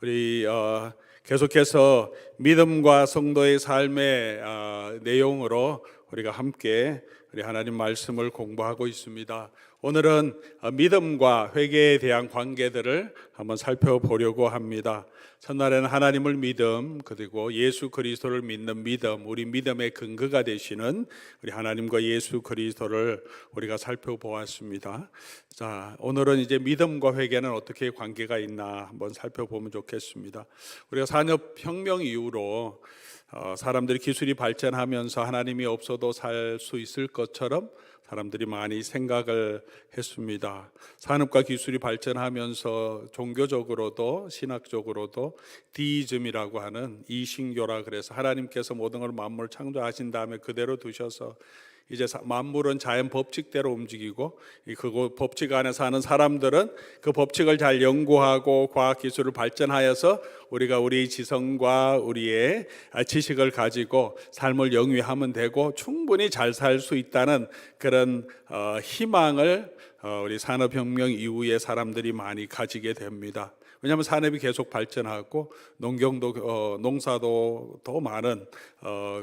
우리 계속해서 믿음과 성도의 삶의 내용으로 우리가 함께 우리 하나님 말씀을 공부하고 있습니다. 오늘은 믿음과 회개에 대한 관계들을 한번 살펴보려고 합니다. 첫날에는 하나님을 믿음, 그리고 예수 그리스도를 믿는 믿음, 우리 믿음의 근거가 되시는 우리 하나님과 예수 그리스도를 우리가 살펴보았습니다. 자, 오늘은 이제 믿음과 회개는 어떻게 관계가 있나 한번 살펴보면 좋겠습니다. 우리가 산업혁명 이후로 사람들이 기술이 발전하면서 하나님이 없어도 살 수 있을 것처럼 사람들이 많이 생각을 했습니다. 산업과 기술이 발전하면서 종교적으로도 신학적으로도 디이즘이라고 하는 이신교라 그래서 하나님께서 모든 걸 만물을 창조하신 다음에 그대로 두셔서 이제 만물은 자연 법칙대로 움직이고 그 법칙 안에 사는 사람들은 그 법칙을 잘 연구하고 과학기술을 발전하여서 우리가 우리 지성과 우리의 지식을 가지고 삶을 영위하면 되고 충분히 잘 살 수 있다는 그런 희망을 우리 산업혁명 이후에 사람들이 많이 가지게 됩니다. 왜냐하면 산업이 계속 발전하고 농사도 더 많은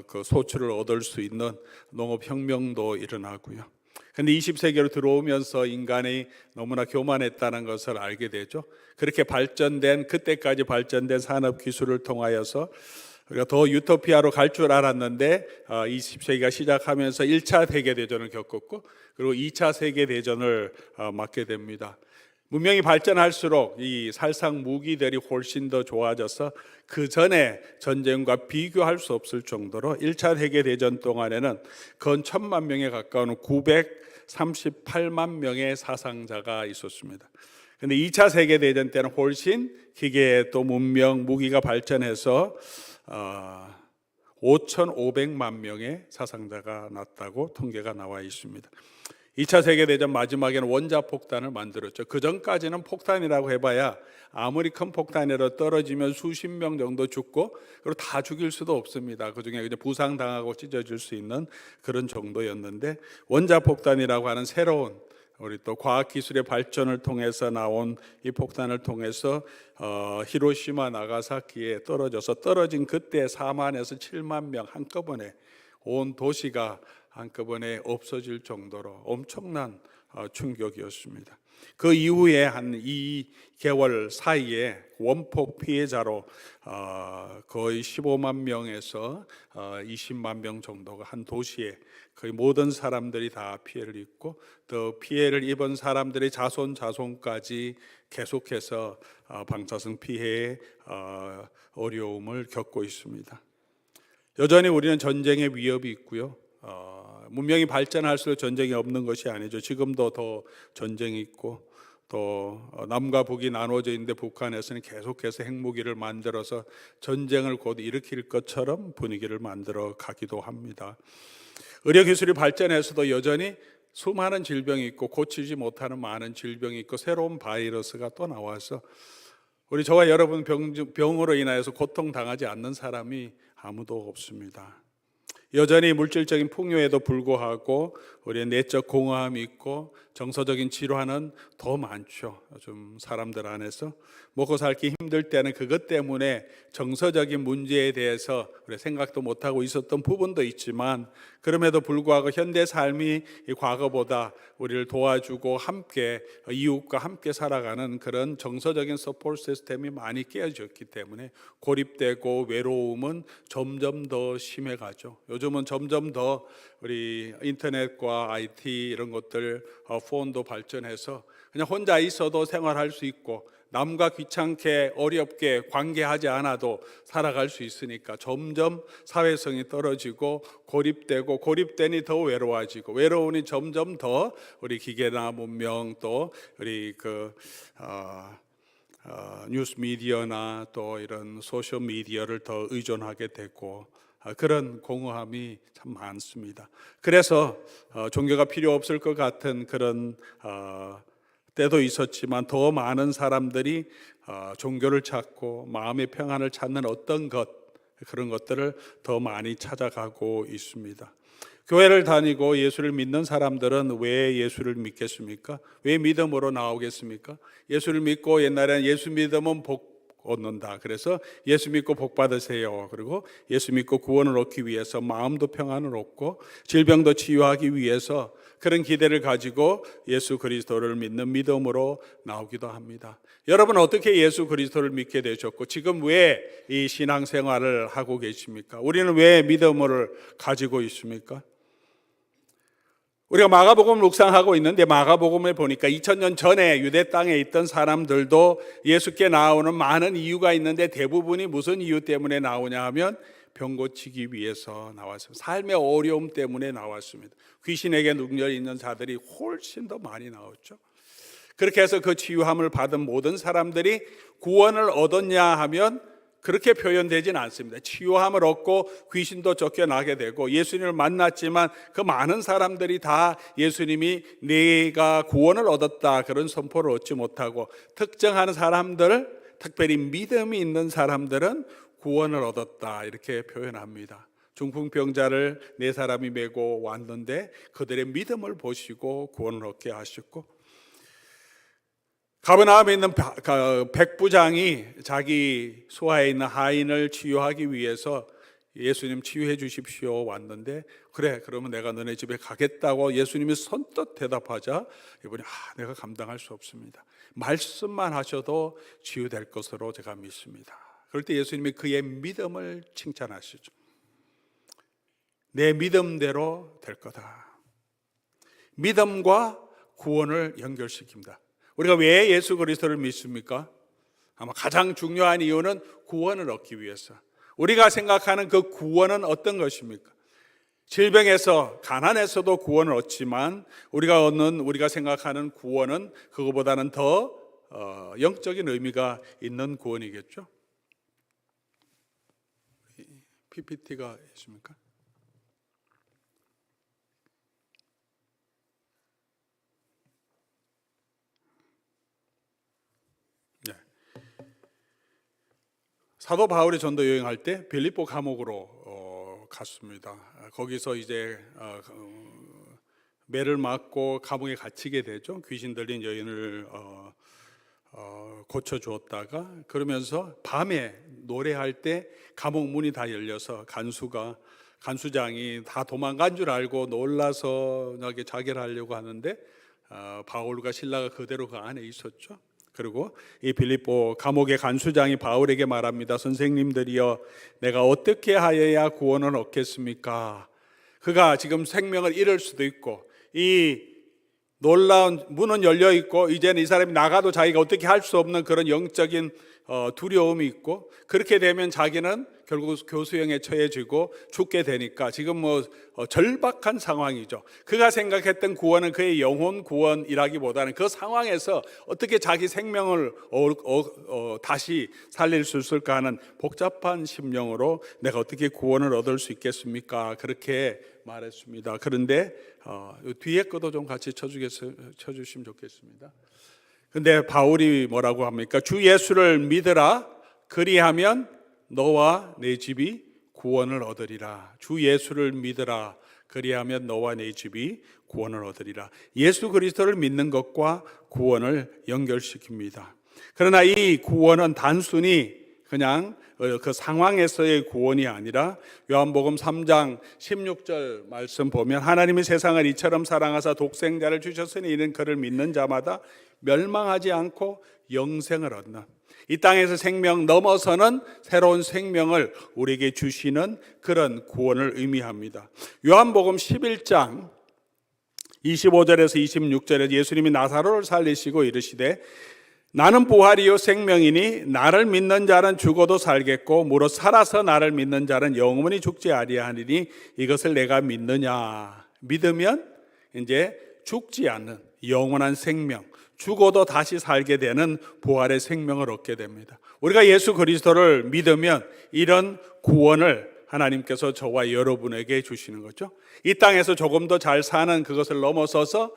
그 소출을 얻을 수 있는 농업혁명도 일어나고요. 그런데 20세기로 들어오면서 인간이 너무나 교만했다는 것을 알게 되죠. 그렇게 그때까지 발전된 산업기술을 통하여서 우리가 더 유토피아로 갈 줄 알았는데 20세기가 시작하면서 1차 세계대전을 겪었고 그리고 2차 세계대전을 맞게 됩니다. 문명이 발전할수록 이 살상 무기들이 훨씬 더 좋아져서 그 전에 전쟁과 비교할 수 없을 정도로 1차 세계대전 동안에는 건 1000만 명에 가까운 938만 명의 사상자가 있었습니다. 그런데 2차 세계대전 때는 훨씬 기계 또 문명, 무기가 발전해서 5,500만 명의 사상자가 났다고 통계가 나와 있습니다. 2차 세계대전 마지막에는 원자폭탄을 만들었죠. 그 전까지는 폭탄이라고 해봐야 아무리 큰 폭탄이라도 떨어지면 수십 명 정도 죽고 그리고 다 죽일 수도 없습니다. 그중에 그냥 부상당하고 찢어질 수 있는 그런 정도였는데 원자폭탄이라고 하는 새로운 우리 또 과학기술의 발전을 통해서 나온 이 폭탄을 통해서 히로시마 나가사키에 떨어진 그때 4만에서 7만 명 한꺼번에 온 도시가 한꺼번에 없어질 정도로 엄청난 충격이었습니다. 그 이후에 한 2개월 사이에 원폭 피해자로 거의 15만 명에서 20만 명 정도가 한 도시에 거의 모든 사람들이 다 피해를 입고 또 피해를 입은 사람들의 자손까지 계속해서 방사성 피해의 어려움을 겪고 있습니다. 여전히 우리는 전쟁의 위협이 있고요. 문명이 발전할수록 전쟁이 없는 것이 아니죠. 지금도 더 전쟁이 있고 또 남과 북이 나눠져 있는데 북한에서는 계속해서 핵무기를 만들어서 전쟁을 곧 일으킬 것처럼 분위기를 만들어 가기도 합니다. 의료기술이 발전해서도 여전히 수많은 질병이 있고 고치지 못하는 많은 질병이 있고 새로운 바이러스가 또 나와서 우리 저와 여러분 병으로 인하여서 고통당하지 않는 사람이 아무도 없습니다. 여전히 물질적인 풍요에도 불구하고 우리의 내적 공허함이 있고 정서적인 질환은 더 많죠. 요즘 사람들 안에서 먹고 살기 힘들 때는 그것 때문에 정서적인 문제에 대해서 우리 생각도 못하고 있었던 부분도 있지만 그럼에도 불구하고 현대 삶이 이 과거보다 우리를 도와주고 함께 이웃과 함께 살아가는 그런 정서적인 서포트 시스템이 많이 깨어졌기 때문에 고립되고 외로움은 점점 더 심해가죠. 요즘은 점점 더 우리 인터넷과 IT 이런 것들 폰도 발전해서 그냥 혼자 있어도 생활할 수 있고 남과 귀찮게 어렵게 관계하지 않아도 살아갈 수 있으니까 점점 사회성이 떨어지고 고립되니 더 외로워지고 외로우니 점점 더 우리 기계나 문명 또 우리 뉴스 미디어나 또 이런 소셜 미디어를 더 의존하게 되고 그런 공허함이 참 많습니다. 그래서 종교가 필요 없을 것 같은 그런 때도 있었지만 더 많은 사람들이 종교를 찾고 마음의 평안을 찾는 그런 것들을 더 많이 찾아가고 있습니다. 교회를 다니고 예수를 믿는 사람들은 왜 예수를 믿겠습니까? 왜 믿음으로 나오겠습니까? 예수를 믿고 옛날에는 예수 믿으면 얻는다. 그래서 예수 믿고 복 받으세요. 그리고 예수 믿고 구원을 얻기 위해서 마음도 평안을 얻고 질병도 치유하기 위해서 그런 기대를 가지고 예수 그리스도를 믿는 믿음으로 나오기도 합니다. 여러분 어떻게 예수 그리스도를 믿게 되셨고 지금 왜 이 신앙생활을 하고 계십니까? 우리는 왜 믿음을 가지고 있습니까? 우리가 마가복음을 묵상하고 있는데 마가복음에 보니까 2000년 전에 유대 땅에 있던 사람들도 예수께 나오는 많은 이유가 있는데 대부분이 무슨 이유 때문에 나오냐 하면 병 고치기 위해서 나왔습니다. 삶의 어려움 때문에 나왔습니다. 귀신에게 능력이 있는 자들이 훨씬 더 많이 나왔죠. 그렇게 해서 그 치유함을 받은 모든 사람들이 구원을 얻었냐 하면 그렇게 표현되진 않습니다. 치유함을 얻고 귀신도 쫓겨나게 되고 예수님을 만났지만 그 많은 사람들이 다 예수님이 내가 구원을 얻었다 그런 선포를 얻지 못하고 특정한 사람들, 특별히 믿음이 있는 사람들은 구원을 얻었다 이렇게 표현합니다. 중풍병자를 네 사람이 메고 왔는데 그들의 믿음을 보시고 구원을 얻게 하셨고, 가버나움에 있는 백부장이 자기 소아에 있는 하인을 치유하기 위해서 예수님 치유해 주십시오 왔는데, 그래 그러면 내가 너네 집에 가겠다고 예수님이 선뜻 대답하자 이분이 내가 감당할 수 없습니다. 말씀만 하셔도 치유될 것으로 제가 믿습니다. 그럴 때 예수님이 그의 믿음을 칭찬하시죠. 내 믿음대로 될 거다. 믿음과 구원을 연결시킵니다. 우리가 왜 예수 그리스도를 믿습니까? 아마 가장 중요한 이유는 구원을 얻기 위해서. 우리가 생각하는 그 구원은 어떤 것입니까? 질병에서, 가난에서도 구원을 얻지만 우리가 생각하는 구원은 그거보다는 더 영적인 의미가 있는 구원이겠죠. PPT가 있습니까? 사도 바울이 전도 여행할 때 빌립보 감옥으로 갔습니다. 거기서 이제 매를 맞고 감옥에 갇히게 되죠. 귀신 들린 여인을 고쳐 주었다가, 그러면서 밤에 노래할 때 감옥 문이 다 열려서 간수장이 다 도망간 줄 알고 놀라서 자결 하려고 하는데 바울과 실라가 그대로 그 안에 있었죠. 그리고 이 빌립보 감옥의 간수장이 바울에게 말합니다. 선생님들이여, 내가 어떻게 하여야 구원을 얻겠습니까? 그가 지금 생명을 잃을 수도 있고 이 놀라운 문은 열려 있고 이제는 이 사람이 나가도 자기가 어떻게 할 수 없는 그런 영적인 두려움이 있고, 그렇게 되면 자기는 결국 교수형에 처해지고 죽게 되니까 지금 절박한 상황이죠. 그가 생각했던 구원은 그의 영혼 구원이라기보다는 그 상황에서 어떻게 자기 생명을 다시 살릴 수 있을까 하는 복잡한 심령으로 내가 어떻게 구원을 얻을 수 있겠습니까? 그렇게 말했습니다. 그런데 뒤에 것도 좀 같이 쳐주시면 좋겠습니다. 근데 바울이 뭐라고 합니까? 주 예수를 믿으라, 그리하면 너와 내 집이 구원을 얻으리라. 주 예수를 믿으라, 그리하면 너와 내 집이 구원을 얻으리라. 예수 그리스도를 믿는 것과 구원을 연결시킵니다. 그러나 이 구원은 단순히 그냥 그 상황에서의 구원이 아니라 요한복음 3장 16절 말씀 보면, 하나님이 세상을 이처럼 사랑하사 독생자를 주셨으니 이는 그를 믿는 자마다 멸망하지 않고 영생을 얻는, 이 땅에서 생명 넘어서는 새로운 생명을 우리에게 주시는 그런 구원을 의미합니다. 요한복음 11장 25절에서 26절에 예수님이 나사로를 살리시고 이르시되, 나는 부활이요 생명이니 나를 믿는 자는 죽어도 살겠고 무릇 살아서 나를 믿는 자는 영원히 죽지 아니하리니 이것을 내가 믿느냐. 믿으면 이제 죽지 않는 영원한 생명, 죽어도 다시 살게 되는 부활의 생명을 얻게 됩니다. 우리가 예수 그리스도를 믿으면 이런 구원을 하나님께서 저와 여러분에게 주시는 거죠. 이 땅에서 조금 더 잘 사는 그것을 넘어서서,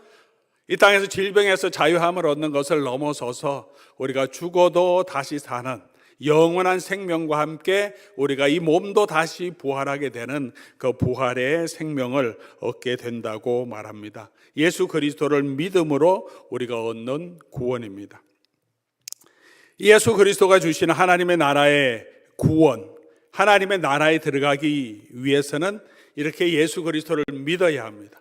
이 땅에서 질병에서 자유함을 얻는 것을 넘어서서 우리가 죽어도 다시 사는 영원한 생명과 함께 우리가 이 몸도 다시 부활하게 되는 그 부활의 생명을 얻게 된다고 말합니다. 예수 그리스도를 믿음으로 우리가 얻는 구원입니다. 예수 그리스도가 주시는 하나님의 나라의 구원, 하나님의 나라에 들어가기 위해서는 이렇게 예수 그리스도를 믿어야 합니다.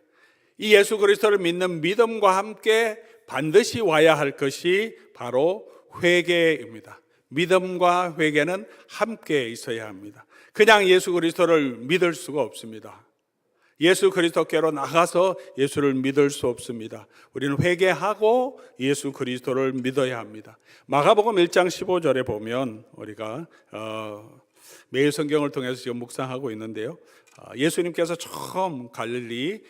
이 예수 그리스도를 믿는 믿음과 함께 반드시 와야 할 것이 바로 회개입니다. 믿음과 회개는 함께 있어야 합니다. 그냥 예수 그리스도를 믿을 수가 없습니다. 예수 그리스도께로 나가서 예수를 믿을 수 없습니다. 우리는 회개하고 예수 그리스도를 믿어야 합니다. 마가복음 1장 15절에 보면 우리가 매일 성경을 통해서 지금 묵상하고 있는데요. 예수님께서 처음 갈릴리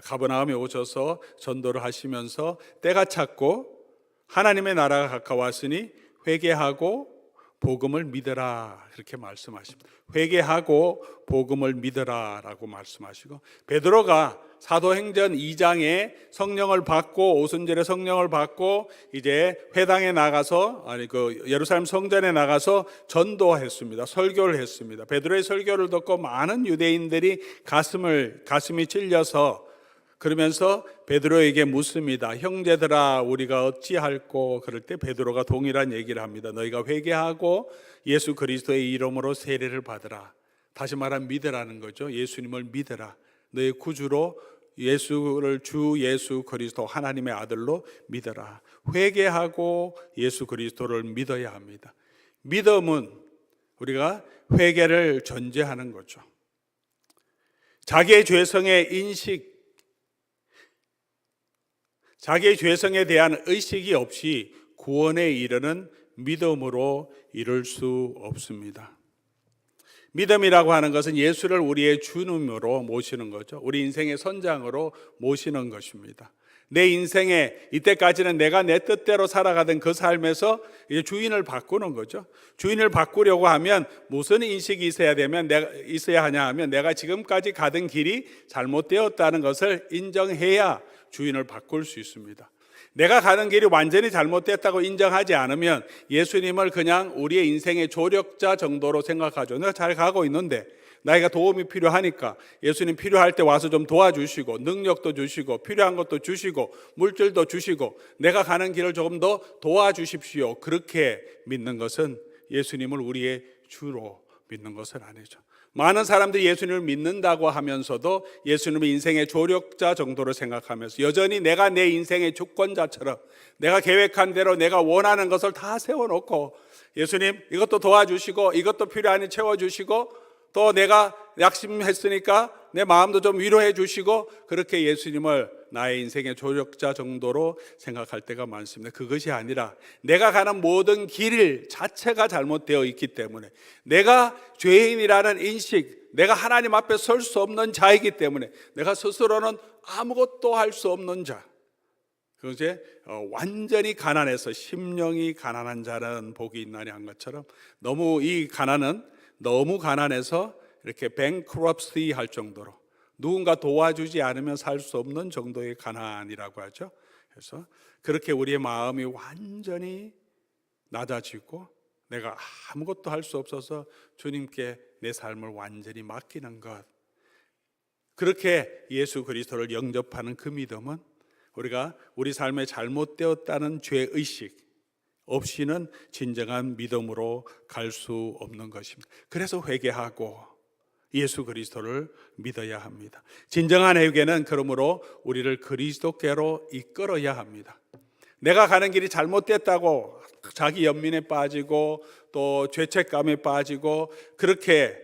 가버나움에 오셔서 전도를 하시면서 때가 찼고 하나님의 나라가 가까웠으니 회개하고 복음을 믿으라, 그렇게 말씀하십니다. 회개하고 복음을 믿으라라고 말씀하시고, 베드로가 사도행전 2장에 성령을 받고 오순절에 성령을 받고 이제 회당에 나가서 예루살렘 성전에 나가서 전도했습니다. 설교를 했습니다. 베드로의 설교를 듣고 많은 유대인들이 가슴이 찔려서 그러면서 베드로에게 묻습니다. 형제들아, 우리가 어찌할꼬? 그럴 때 베드로가 동일한 얘기를 합니다. 너희가 회개하고 예수 그리스도의 이름으로 세례를 받으라. 다시 말하면 믿으라는 거죠. 예수님을 믿으라. 너의 구주로 예수를 주 예수 그리스도 하나님의 아들로 믿어라. 회개하고 예수 그리스도를 믿어야 합니다. 믿음은 우리가 회개를 전제하는 거죠. 자기의 죄성의 인식, 자기의 죄성에 대한 의식이 없이 구원에 이르는 믿음으로 이룰 수 없습니다. 믿음이라고 하는 것은 예수를 우리의 주님으로 모시는 거죠. 우리 인생의 선장으로 모시는 것입니다. 내 인생에 이때까지는 내가 내 뜻대로 살아가던 그 삶에서 이제 주인을 바꾸는 거죠. 주인을 바꾸려고 하면 무슨 인식이 있어야 하냐 하면 내가 지금까지 가던 길이 잘못되었다는 것을 인정해야 주인을 바꿀 수 있습니다. 내가 가는 길이 완전히 잘못됐다고 인정하지 않으면 예수님을 그냥 우리의 인생의 조력자 정도로 생각하죠. 내가 잘 가고 있는데 나이가 도움이 필요하니까 예수님 필요할 때 와서 좀 도와주시고 능력도 주시고 필요한 것도 주시고 물질도 주시고 내가 가는 길을 조금 더 도와주십시오. 그렇게 믿는 것은 예수님을 우리의 주로 믿는 것은 아니죠. 많은 사람들이 예수님을 믿는다고 하면서도 예수님을 인생의 조력자 정도로 생각하면서 여전히 내가 내 인생의 주권자처럼 내가 계획한 대로 내가 원하는 것을 다 세워놓고 예수님 이것도 도와주시고 이것도 필요하니 채워주시고 또 내가 약심했으니까 내 마음도 좀 위로해 주시고 그렇게 예수님을 나의 인생의 조력자 정도로 생각할 때가 많습니다. 그것이 아니라 내가 가는 모든 길 자체가 잘못되어 있기 때문에 내가 죄인이라는 인식, 내가 하나님 앞에 설 수 없는 자이기 때문에 내가 스스로는 아무것도 할 수 없는 자, 그것이 완전히 가난해서 심령이 가난한 자는 복이 있나니 한 것처럼 이 가난은 너무 가난해서 이렇게 bankruptcy 할 정도로 누군가 도와주지 않으면 살 수 없는 정도의 가난이라고 하죠. 그래서 그렇게 우리의 마음이 완전히 낮아지고 내가 아무것도 할 수 없어서 주님께 내 삶을 완전히 맡기는 것, 그렇게 예수 그리스도를 영접하는 그 믿음은 우리가 우리 삶에 잘못되었다는 죄의식 없이는 진정한 믿음으로 갈 수 없는 것입니다. 그래서 회개하고 예수 그리스도를 믿어야 합니다. 진정한 회개는 그러므로 우리를 그리스도께로 이끌어야 합니다. 내가 가는 길이 잘못됐다고 자기 연민에 빠지고 또 죄책감에 빠지고 그렇게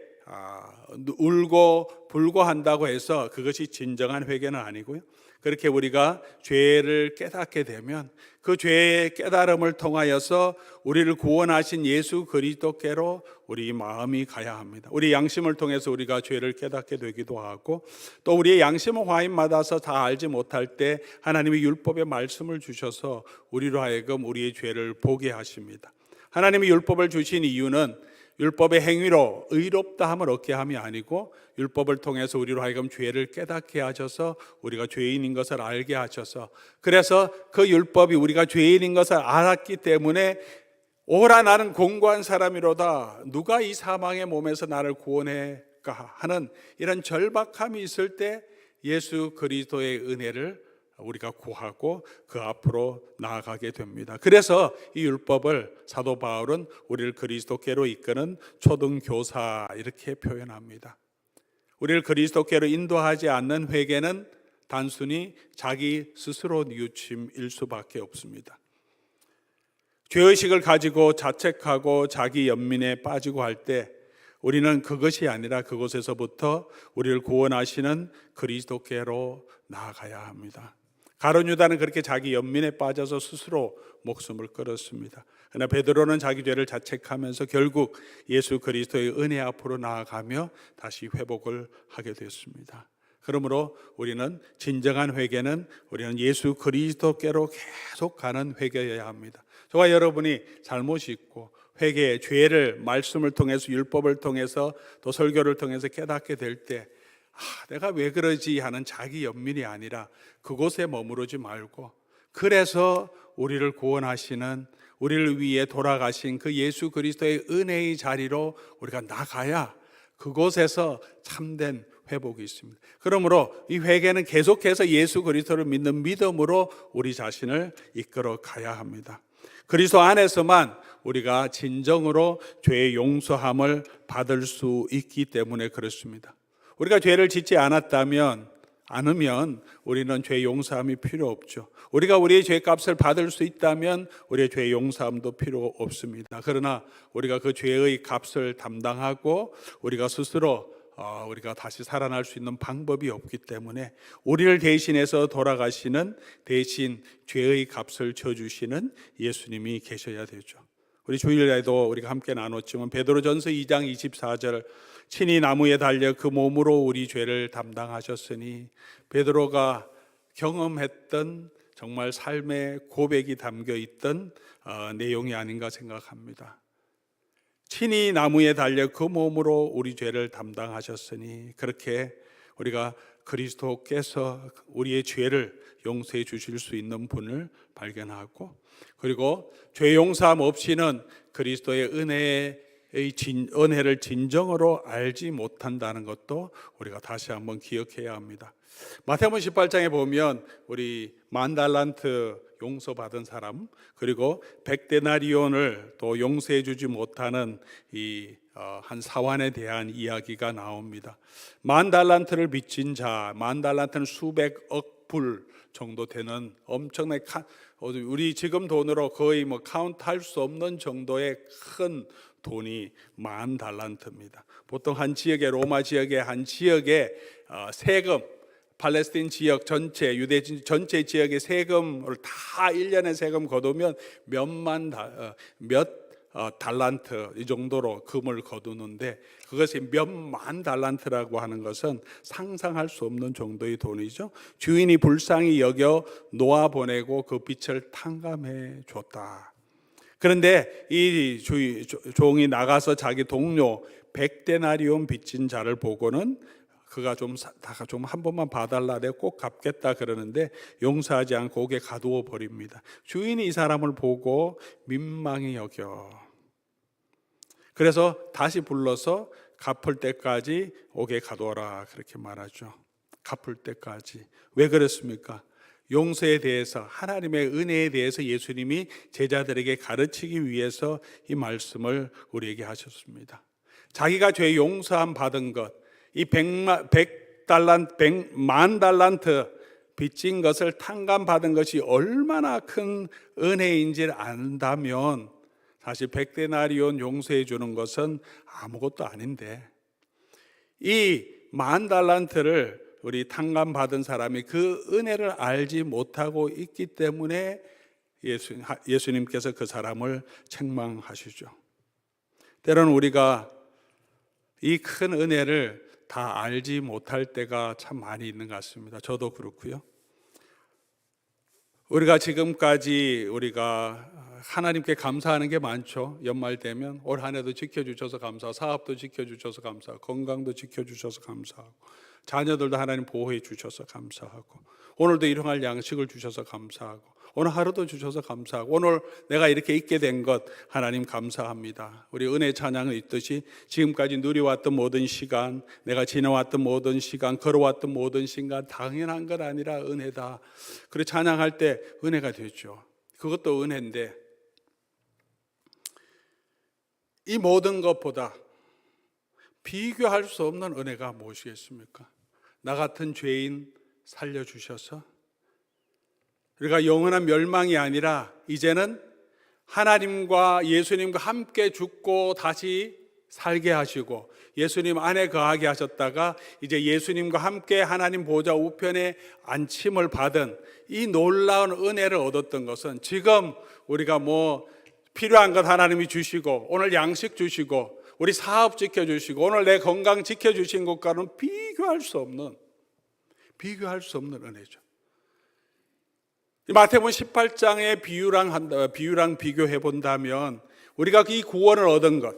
울고 불고한다고 해서 그것이 진정한 회개는 아니고요. 그렇게 우리가 죄를 깨닫게 되면 그 죄의 깨달음을 통하여서 우리를 구원하신 예수 그리스도께로 우리 마음이 가야 합니다. 우리 양심을 통해서 우리가 죄를 깨닫게 되기도 하고 또 우리의 양심은 화인받아서 다 알지 못할 때 하나님이 율법의 말씀을 주셔서 우리로 하여금 우리의 죄를 보게 하십니다. 하나님이 율법을 주신 이유는 율법의 행위로 의롭다함을 얻게 함이 아니고 율법을 통해서 우리로 하여금 죄를 깨닫게 하셔서 우리가 죄인인 것을 알게 하셔서, 그래서 그 율법이 우리가 죄인인 것을 알았기 때문에 오라 나는 공고한 사람이로다, 누가 이 사망의 몸에서 나를 구원할까 하는 이런 절박함이 있을 때 예수 그리스도의 은혜를 우리가 구하고 그 앞으로 나아가게 됩니다. 그래서 이 율법을 사도 바울은 우리를 그리스도께로 이끄는 초등교사 이렇게 표현합니다. 우리를 그리스도께로 인도하지 않는 회개는 단순히 자기 스스로 뉘우침일 수밖에 없습니다. 죄의식을 가지고 자책하고 자기 연민에 빠지고 할 때 우리는 그것이 아니라 그곳에서부터 우리를 구원하시는 그리스도께로 나아가야 합니다. 가룟 유다는 그렇게 자기 연민에 빠져서 스스로 목숨을 끊었습니다. 그러나 베드로는 자기 죄를 자책하면서 결국 예수 그리스도의 은혜 앞으로 나아가며 다시 회복을 하게 됐습니다. 그러므로 우리는 진정한 회개는 우리는 예수 그리스도께로 계속 가는 회개여야 합니다. 저와 여러분이 잘못이 있고 회개, 죄를 말씀을 통해서 율법을 통해서 또 설교를 통해서 깨닫게 될 때 내가 왜 그러지 하는 자기 연민이 아니라 그곳에 머무르지 말고 그래서 우리를 구원하시는 우리를 위해 돌아가신 그 예수 그리스도의 은혜의 자리로 우리가 나가야 그곳에서 참된 회복이 있습니다. 그러므로 이 회개는 계속해서 예수 그리스도를 믿는 믿음으로 우리 자신을 이끌어 가야 합니다. 그리스도 안에서만 우리가 진정으로 죄의 용서함을 받을 수 있기 때문에 그렇습니다. 우리가 죄를 짓지 않으면 우리는 죄 용서함이 필요 없죠. 우리가 우리의 죄값을 받을 수 있다면 우리의 죄 용서함도 필요 없습니다. 그러나 우리가 그 죄의 값을 담당하고 우리가 스스로 우리가 다시 살아날 수 있는 방법이 없기 때문에 우리를 대신해서 돌아가시는 대신 죄의 값을 져주시는 예수님이 계셔야 되죠. 우리 주일에도 우리가 함께 나눴지만 베드로전서 2장 24절 친히 나무에 달려 그 몸으로 우리 죄를 담당하셨으니 베드로가 경험했던 정말 삶의 고백이 담겨 있던 내용이 아닌가 생각합니다. 친히 나무에 달려 그 몸으로 우리 죄를 담당하셨으니 그렇게 우리가 그리스도께서 우리의 죄를 용서해 주실 수 있는 분을 발견하고 그리고 죄 용서함 없이는 그리스도의 은혜를 진정으로 알지 못한다는 것도 우리가 다시 한번 기억해야 합니다. 마태복음 18장에 보면 우리 10,000달란트 용서받은 사람 그리고 100데나리온을 또 용서해 주지 못하는 한 사환에 대한 이야기가 나옵니다. 10,000달란트를 빚진 자, 10,000달란트는 수백억 불 정도 되는 엄청나게 우리 지금 돈으로 거의 카운트할 수 없는 정도의 큰 돈이 10,000달란트입니다. 보통 한 지역의 로마 지역의 한 지역의 세금 팔레스틴 지역 전체 유대 전체 지역의 세금을 다 1년의 세금 거두면 몇 달란트 이 정도로 금을 거두는데 그것이 몇만 달란트라고 하는 것은 상상할 수 없는 정도의 돈이죠. 주인이 불쌍히 여겨 놓아보내고 그 빚을 탕감해 줬다. 그런데 이 종이 나가서 자기 동료 100데나리온 빚진 자를 보고는 그가 좀 한 번만 봐달라 내가 꼭 갚겠다 그러는데 용서하지 않고 옥에 가두어 버립니다. 주인이 이 사람을 보고 민망히 여겨 그래서 다시 불러서 갚을 때까지 옥에 가두어라 그렇게 말하죠. 갚을 때까지. 왜 그랬습니까? 용서에 대해서 하나님의 은혜에 대해서 예수님이 제자들에게 가르치기 위해서 이 말씀을 우리에게 하셨습니다. 자기가 죄 용서함 받은 것 이 10,000달란트 빚진 것을 탕감받은 것이 얼마나 큰 은혜인지를 안다면 사실 100데나리온 용서해 주는 것은 아무것도 아닌데 이 10,000달란트를 우리 탕감받은 사람이 그 은혜를 알지 못하고 있기 때문에 예수님께서 그 사람을 책망하시죠. 때로는 우리가 이 큰 은혜를 다 알지 못할 때가 참 많이 있는 것 같습니다. 저도 그렇고요. 우리가 지금까지 우리가 하나님께 감사하는 게 많죠. 연말 되면 올 한 해도 지켜주셔서 감사하고 사업도 지켜주셔서 감사하고 건강도 지켜주셔서 감사하고 자녀들도 하나님 보호해 주셔서 감사하고 오늘도 일용할 양식을 주셔서 감사하고 오늘 하루도 주셔서 감사하고 오늘 내가 이렇게 있게 된 것 하나님 감사합니다. 우리 은혜 찬양은 있듯이 지금까지 누려왔던 모든 시간, 내가 지나왔던 모든 시간, 걸어왔던 모든 시간 당연한 것 아니라 은혜다. 그리고 찬양할 때 은혜가 되죠. 그것도 은혜인데 이 모든 것보다 비교할 수 없는 은혜가 무엇이겠습니까? 나 같은 죄인 살려주셔서 우리가 영원한 멸망이 아니라 이제는 하나님과 예수님과 함께 죽고 다시 살게 하시고 예수님 안에 거하게 하셨다가 이제 예수님과 함께 하나님 보좌 우편에 앉힘을 받은 이 놀라운 은혜를 얻었던 것은 지금 우리가 필요한 것 하나님이 주시고 오늘 양식 주시고 우리 사업 지켜주시고 오늘 내 건강 지켜주신 것과는 비교할 수 없는 은혜죠. 마태복음 18장의 비유랑 비교해 본다면 우리가 이 구원을 얻은 것,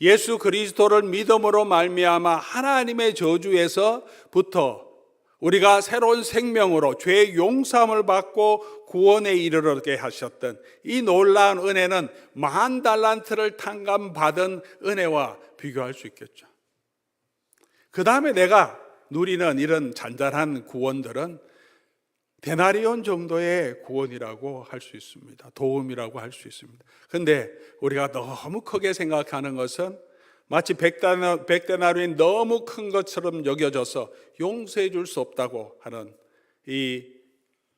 예수 그리스도를 믿음으로 말미암아 하나님의 저주에서부터 우리가 새로운 생명으로 죄의 용서함을 받고 구원에 이르게 하셨던 이 놀라운 은혜는 10,000달란트를 탕감받은 은혜와 비교할 수 있겠죠. 그 다음에 내가 누리는 이런 잔잔한 구원들은 데나리온 정도의 구원이라고 할 수 있습니다. 도움이라고 할 수 있습니다. 그런데 우리가 너무 크게 생각하는 것은 마치 백데나리온이 너무 큰 것처럼 여겨져서 용서해 줄 수 없다고 하는 이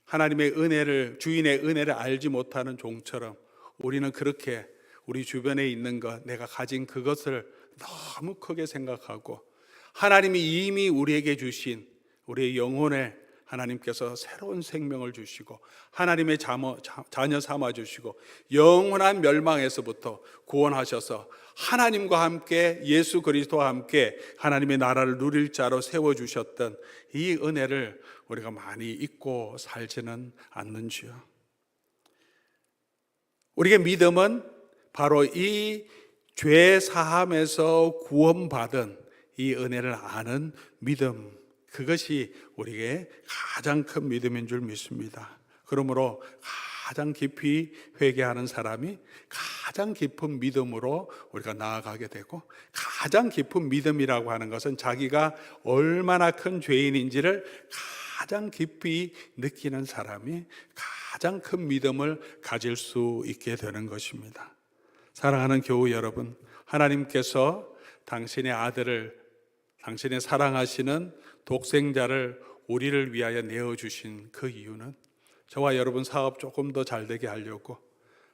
하나님의 은혜를, 주인의 은혜를 알지 못하는 종처럼 우리는 그렇게 우리 주변에 있는 것, 내가 가진 그것을 너무 크게 생각하고 하나님이 이미 우리에게 주신 우리의 영혼에 하나님께서 새로운 생명을 주시고 하나님의 자녀 삼아 주시고 영원한 멸망에서부터 구원하셔서 하나님과 함께 예수 그리스도와 함께 하나님의 나라를 누릴 자로 세워주셨던 이 은혜를 우리가 많이 잊고 살지는 않는지요. 우리의 믿음은 바로 이 죄 사함에서 구원받은 이 은혜를 아는 믿음, 그것이 우리에게 가장 큰 믿음인 줄 믿습니다. 그러므로 가장 깊이 회개하는 사람이 가장 깊은 믿음으로 우리가 나아가게 되고, 가장 깊은 믿음이라고 하는 것은 자기가 얼마나 큰 죄인인지를 가장 깊이 느끼는 사람이 가장 큰 믿음을 가질 수 있게 되는 것입니다. 사랑하는 교우 여러분, 하나님께서 당신의 아들을, 당신의 사랑하시는 독생자를 우리를 위하여 내어주신 그 이유는 저와 여러분 사업 조금 더 잘 되게 하려고,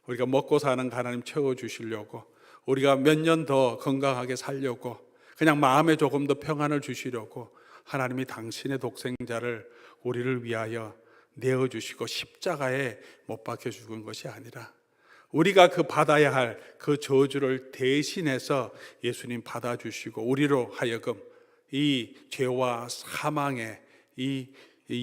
우리가 먹고 사는 거 하나님 채워주시려고, 우리가 몇 년 더 건강하게 살려고, 그냥 마음에 조금 더 평안을 주시려고 하나님이 당신의 독생자를 우리를 위하여 내어주시고 십자가에 못 박혀 죽은 것이 아니라 우리가 그 받아야 할 그 저주를 대신해서 예수님 받아주시고 우리로 하여금 이 죄와 사망의 이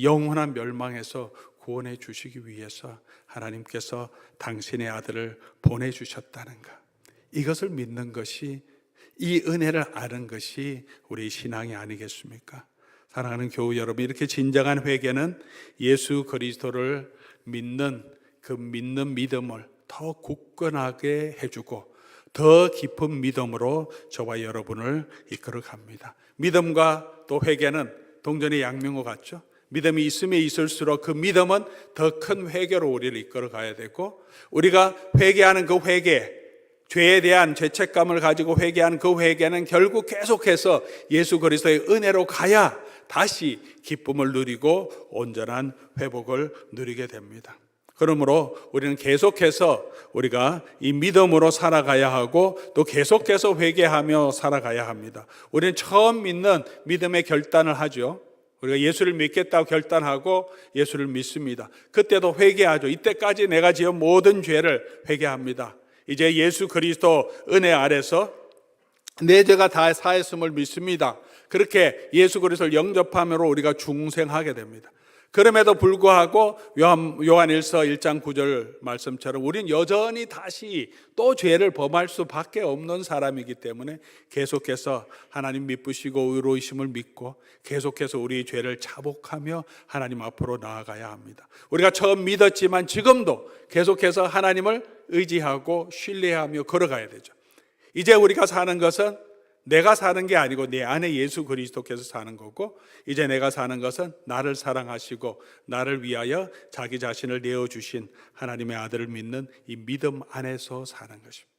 영원한 멸망에서 구원해 주시기 위해서 하나님께서 당신의 아들을 보내주셨다는 것, 이것을 믿는 것이, 이 은혜를 아는 것이 우리 신앙이 아니겠습니까? 사랑하는 교우 여러분, 이렇게 진정한 회개는 예수 그리스도를 믿는 그 믿는 믿음을 더 굳건하게 해주고 더 깊은 믿음으로 저와 여러분을 이끌어 갑니다. 믿음과 또 회개는 동전의 양면과 같죠. 믿음이 있으면 있을수록 그 믿음은 더 큰 회개로 우리를 이끌어 가야 되고, 우리가 회개하는 그 회개, 죄에 대한 죄책감을 가지고 회개하는 그 회개는 결국 계속해서 예수 그리스도의 은혜로 가야 다시 기쁨을 누리고 온전한 회복을 누리게 됩니다. 그러므로 우리는 계속해서 우리가 이 믿음으로 살아가야 하고 또 계속해서 회개하며 살아가야 합니다. 우리는 처음 믿는 믿음의 결단을 하죠. 우리가 예수를 믿겠다고 결단하고 예수를 믿습니다. 그때도 회개하죠. 이때까지 내가 지은 모든 죄를 회개합니다. 이제 예수 그리스도 은혜 아래서 내 죄가 다 사했음을 믿습니다. 그렇게 예수 그리스도를 영접함으로 우리가 중생하게 됩니다. 그럼에도 불구하고 요한일서 1장 9절 말씀처럼 우린 여전히 다시 또 죄를 범할 수밖에 없는 사람이기 때문에 계속해서 하나님 미쁘시고 의로우심을 믿고 계속해서 우리의 죄를 자복하며 하나님 앞으로 나아가야 합니다. 우리가 처음 믿었지만 지금도 계속해서 하나님을 의지하고 신뢰하며 걸어가야 되죠. 이제 우리가 사는 것은 내가 사는 게 아니고 내 안에 예수 그리스도께서 사는 거고, 이제 내가 사는 것은 나를 사랑하시고 나를 위하여 자기 자신을 내어주신 하나님의 아들을 믿는 이 믿음 안에서 사는 것입니다.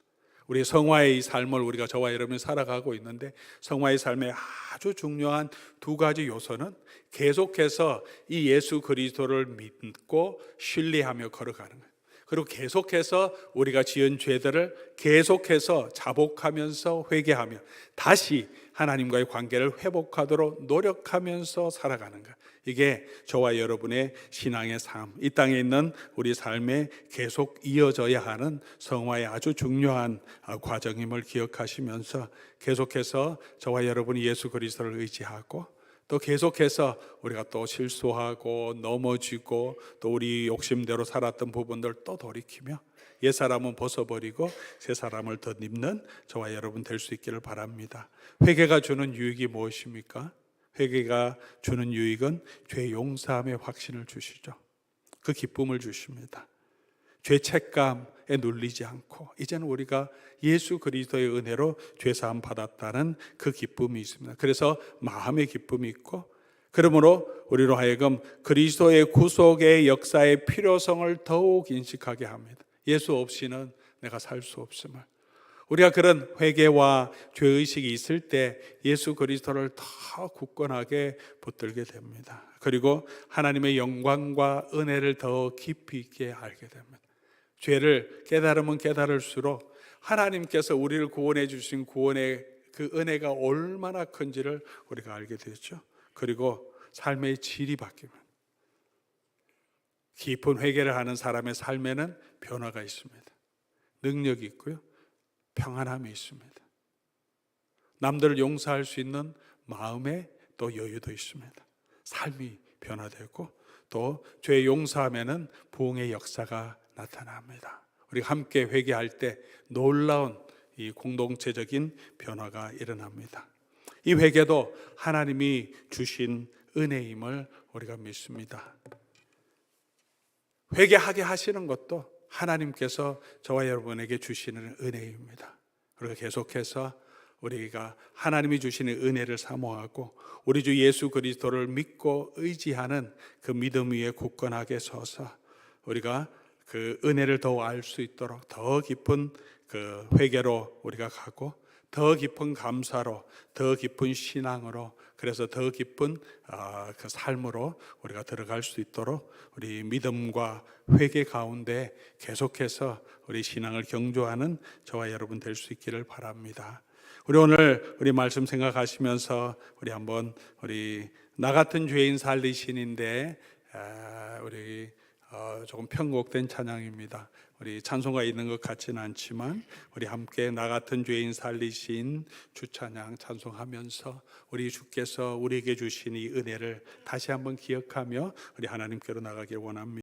우리 성화의 이 삶을 우리가 저와 여러분이 살아가고 있는데, 성화의 삶의 아주 중요한 두 가지 요소는 계속해서 이 예수 그리스도를 믿고 신뢰하며 걸어가는 거예요. 그리고 계속해서 우리가 지은 죄들을 계속해서 자복하면서 회개하며 다시 하나님과의 관계를 회복하도록 노력하면서 살아가는 것, 이게 저와 여러분의 신앙의 삶, 이 땅에 있는 우리 삶에 계속 이어져야 하는 성화의 아주 중요한 과정임을 기억하시면서 계속해서 저와 여러분이 예수 그리스도를 의지하고 또 계속해서 우리가 또 실수하고 넘어지고 또 우리 욕심대로 살았던 부분들 또 돌이키며 옛사람은 벗어버리고 새사람을 덧입는 저와 여러분 될 수 있기를 바랍니다. 회개가 주는 유익이 무엇입니까? 회개가 주는 유익은 죄 용서함의 확신을 주시죠. 그 기쁨을 주십니다. 죄책감에 눌리지 않고 이제는 우리가 예수 그리스도의 은혜로 죄사함 받았다는 그 기쁨이 있습니다. 그래서 마음의 기쁨이 있고, 그러므로 우리로 하여금 그리스도의 구속의 역사의 필요성을 더욱 인식하게 합니다. 예수 없이는 내가 살 수 없음을. 우리가 그런 회개와 죄의식이 있을 때 예수 그리스도를 더 굳건하게 붙들게 됩니다. 그리고 하나님의 영광과 은혜를 더 깊이 있게 알게 됩니다. 죄를 깨달으면 깨달을수록 하나님께서 우리를 구원해 주신 구원의 그 은혜가 얼마나 큰지를 우리가 알게 되죠. 그리고 삶의 질이 바뀝니다. 깊은 회개를 하는 사람의 삶에는 변화가 있습니다. 능력이 있고요, 평안함이 있습니다. 남들을 용서할 수 있는 마음에 또 여유도 있습니다. 삶이 변화되고 또 죄 용서하면은 부흥의 역사가 나타납니다. 우리가 함께 회개할 때 놀라운 이 공동체적인 변화가 일어납니다. 이 회개도 하나님이 주신 은혜임을 우리가 믿습니다. 회개하게 하시는 것도 하나님께서 저와 여러분에게 주시는 은혜입니다. 그리고 계속해서 우리가 하나님이 주시는 은혜를 사모하고 우리 주 예수 그리스도를 믿고 의지하는 그 믿음 위에 굳건하게 서서 우리가 그 은혜를 더 알 수 있도록 더 깊은 그 회개로 우리가 가고 더 깊은 감사로, 더 깊은 신앙으로, 그래서 더 깊은 그 삶으로 우리가 들어갈 수 있도록 우리 믿음과 회개 가운데 계속해서 우리 신앙을 경주하는 저와 여러분 될 수 있기를 바랍니다. 우리 오늘 우리 말씀 생각하시면서 우리 한번 우리 나 같은 죄인 살리신인데 우리 조금 편곡된 찬양입니다. 우리 찬송가 있는 것 같지는 않지만 우리 함께 나 같은 죄인 살리신 주 찬양 찬송하면서 우리 주께서 우리에게 주신 이 은혜를 다시 한번 기억하며 우리 하나님께로 나가길 원합니다.